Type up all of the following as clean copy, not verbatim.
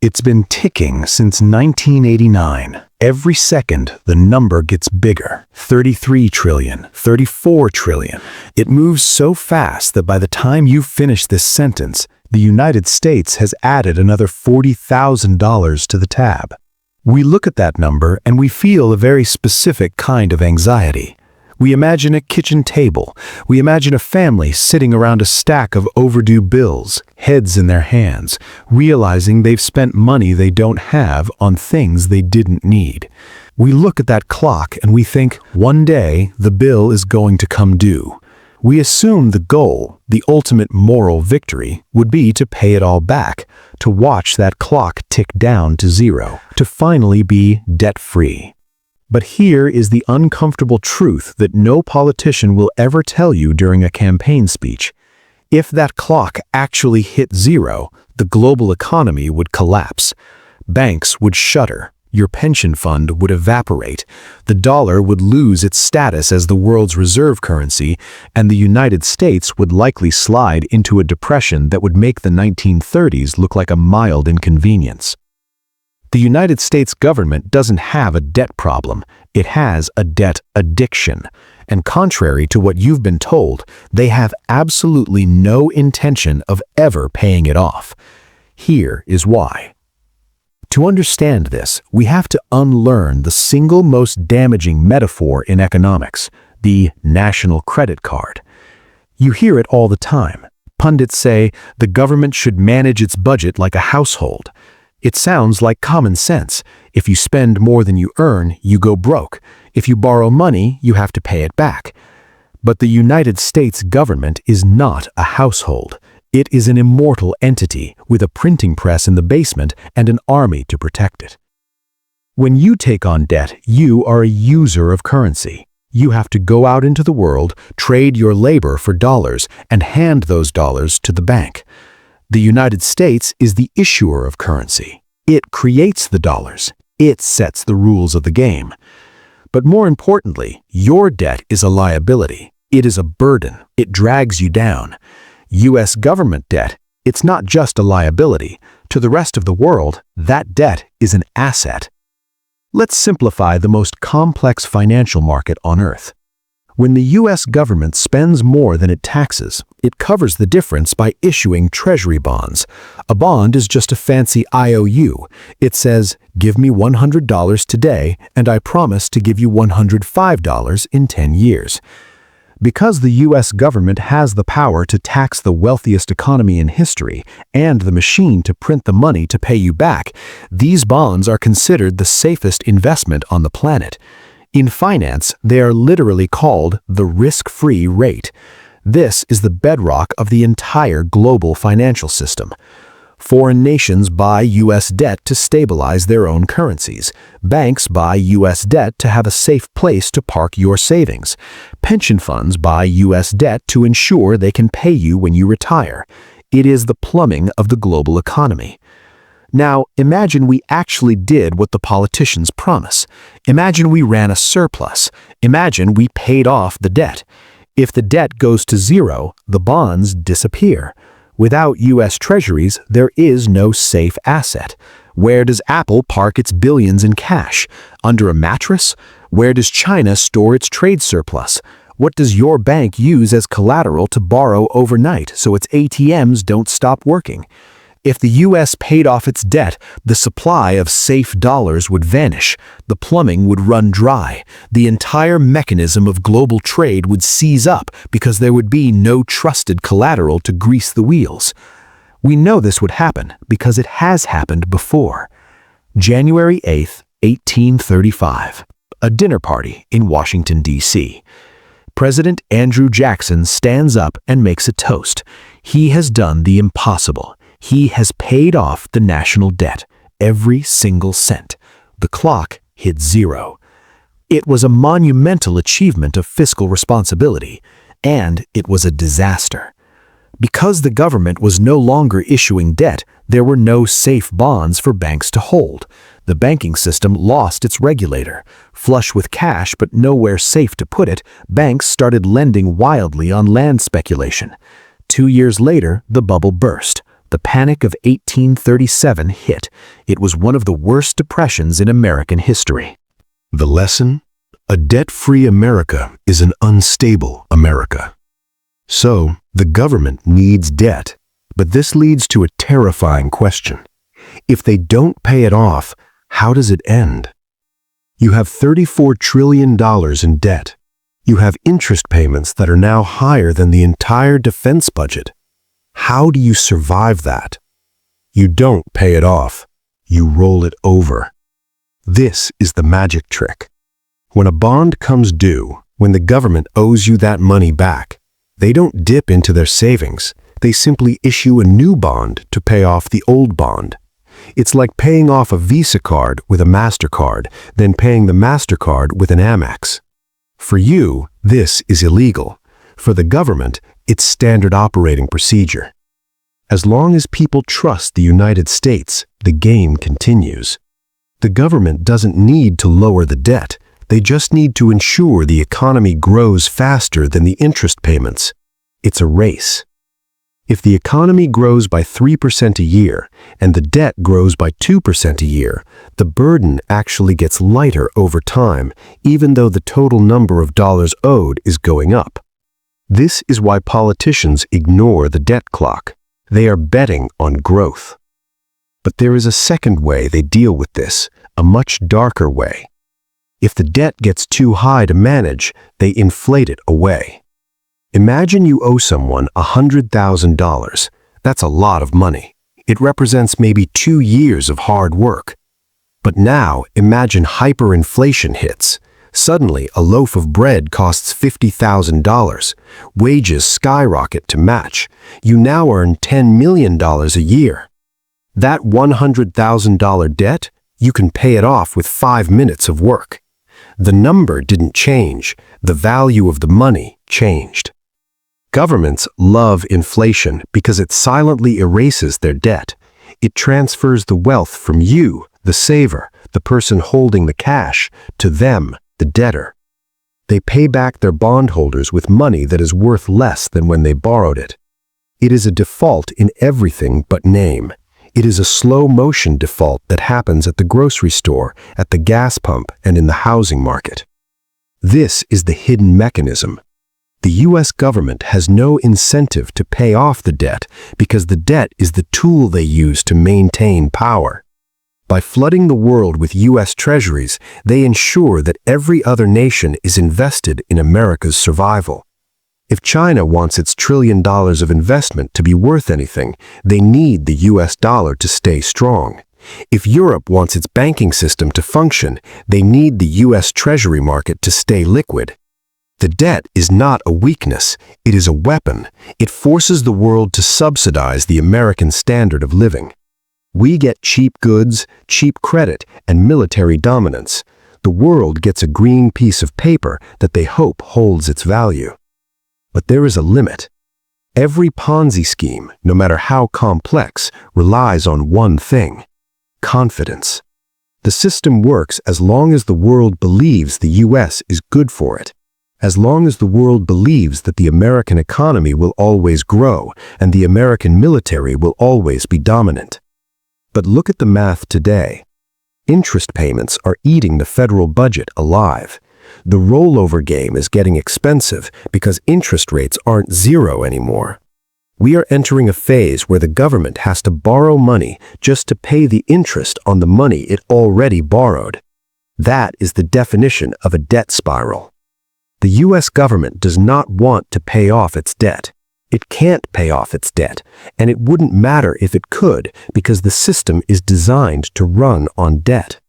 It's been ticking since 1989. Every second, the number gets bigger. 33 trillion, 34 trillion. It moves so fast that by the time you finish this sentence, the United States has added another $40,000 to the tab. We look at that number and we feel a very specific kind of anxiety. We imagine a kitchen table. We imagine a family sitting around a stack of overdue bills, heads in their hands, realizing they've spent money they don't have on things they didn't need. We look at that clock and we think, one day the bill is going to come due. We assume the goal, the ultimate moral victory, would be to pay it all back, to watch that clock tick down to zero, to finally be debt-free. But here is the uncomfortable truth that no politician will ever tell you during a campaign speech. If that clock actually hit zero, the global economy would collapse. Banks would shudder. Your pension fund would evaporate. The dollar would lose its status as the world's reserve currency, and the United States would likely slide into a depression that would make the 1930s look like a mild inconvenience. The United States government doesn't have a debt problem, it has a debt addiction. And contrary to what you've been told, they have absolutely no intention of ever paying it off. Here is why. To understand this, we have to unlearn the single most damaging metaphor in economics, the national credit card. You hear it all the time. Pundits say the government should manage its budget like a household. It sounds like common sense. If you spend more than you earn, you go broke. If you borrow money, you have to pay it back. But the United States government is not a household. It is an immortal entity with a printing press in the basement and an army to protect it. When you take on debt, you are a user of currency. You have to go out into the world, trade your labor for dollars, and hand those dollars to the bank. The United States is the issuer of currency. It creates the dollars. It sets the rules of the game. But more importantly, your debt is a liability. It is a burden. It drags you down. U.S. government debt, it's not just a liability. To the rest of the world, that debt is an asset. Let's simplify the most complex financial market on Earth. When the U.S. government spends more than it taxes, it covers the difference by issuing Treasury bonds. A bond is just a fancy IOU. It says, give me $100 today, and I promise to give you $105 in 10 years. Because the U.S. government has the power to tax the wealthiest economy in history and the machine to print the money to pay you back, these bonds are considered the safest investment on the planet. In finance, they are literally called the risk-free rate. This is the bedrock of the entire global financial system. Foreign nations buy U.S. debt to stabilize their own currencies. Banks buy U.S. debt to have a safe place to park your savings. Pension funds buy U.S. debt to ensure they can pay you when you retire. It is the plumbing of the global economy. Now, imagine we actually did what the politicians promise. Imagine we ran a surplus. Imagine we paid off the debt. If the debt goes to zero, the bonds disappear. Without U.S. Treasuries, there is no safe asset. Where does Apple park its billions in cash? Under a mattress? Where does China store its trade surplus? What does your bank use as collateral to borrow overnight so its ATMs don't stop working? If the U.S. paid off its debt, the supply of safe dollars would vanish, the plumbing would run dry, the entire mechanism of global trade would seize up because there would be no trusted collateral to grease the wheels. We know this would happen because it has happened before. January 8, 1835. A dinner party in Washington, D.C. President Andrew Jackson stands up and makes a toast. He has done the impossible. He has paid off the national debt, every single cent. The clock hit zero. It was a monumental achievement of fiscal responsibility, and it was a disaster. Because the government was no longer issuing debt, there were no safe bonds for banks to hold. The banking system lost its regulator. Flush with cash but nowhere safe to put it, banks started lending wildly on land speculation. 2 years later, the bubble burst. The Panic of 1837 hit. It was one of the worst depressions in American history. The lesson? A debt-free America is an unstable America. So, the government needs debt, but this leads to a terrifying question. If they don't pay it off, how does it end? You have $34 trillion in debt. You have interest payments that are now higher than the entire defense budget. How do you survive that? You don't pay it off. You roll it over. This is the magic trick. When a bond comes due, when the government owes you that money back, they don't dip into their savings. They simply issue a new bond to pay off the old bond. It's like paying off a Visa card with a MasterCard, then paying the MasterCard with an Amex. For you, this is illegal. For the government, it's standard operating procedure. As long as people trust the United States, the game continues. The government doesn't need to lower the debt. They just need to ensure the economy grows faster than the interest payments. It's a race. If the economy grows by 3% a year and the debt grows by 2% a year, the burden actually gets lighter over time, even though the total number of dollars owed is going up. This is why politicians ignore the debt clock. They are betting on growth. But there is a second way they deal with this, a much darker way. If the debt gets too high to manage, they inflate it away. Imagine you owe someone $100,000. That's a lot of money. It represents maybe 2 years of hard work. But now, imagine hyperinflation hits. Suddenly, a loaf of bread costs $50,000. Wages skyrocket to match. You now earn $10 million a year. That $100,000 debt, you can pay it off with 5 minutes of work. The number didn't change. The value of the money changed. Governments love inflation because it silently erases their debt. It transfers the wealth from you, the saver, the person holding the cash, to them, the debtor. They pay back their bondholders with money that is worth less than when they borrowed it. It is a default in everything but name. It is a slow-motion default that happens at the grocery store, at the gas pump, and in the housing market. This is the hidden mechanism. The U.S. government has no incentive to pay off the debt because the debt is the tool they use to maintain power. By flooding the world with U.S. treasuries, they ensure that every other nation is invested in America's survival. If China wants its $1 trillion of investment to be worth anything, they need the U.S. dollar to stay strong. If Europe wants its banking system to function, they need the U.S. Treasury market to stay liquid. The debt is not a weakness, it is a weapon. It forces the world to subsidize the American standard of living. We get cheap goods, cheap credit, and military dominance. The world gets a green piece of paper that they hope holds its value. But there is a limit. Every Ponzi scheme, no matter how complex, relies on one thing: confidence. The system works as long as the world believes the U.S. is good for it. As long as the world believes that the American economy will always grow and the American military will always be dominant. But look at the math today. Interest payments are eating the federal budget alive. The rollover game is getting expensive because interest rates aren't zero anymore. We are entering a phase where the government has to borrow money just to pay the interest on the money it already borrowed. That is the definition of a debt spiral. The U.S. government does not want to pay off its debt. It can't pay off its debt, and it wouldn't matter if it could because the system is designed to run on debt.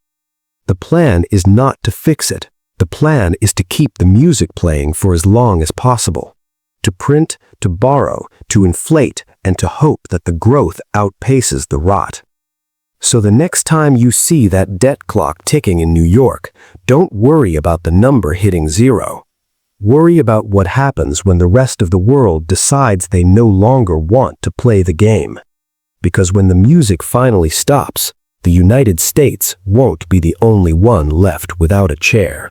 The plan is not to fix it. The plan is to keep the music playing for as long as possible. To print, to borrow, to inflate, and to hope that the growth outpaces the rot. So the next time you see that debt clock ticking in New York, don't worry about the number hitting zero. Worry about what happens when the rest of the world decides they no longer want to play the game. Because when the music finally stops, the United States won't be the only one left without a chair.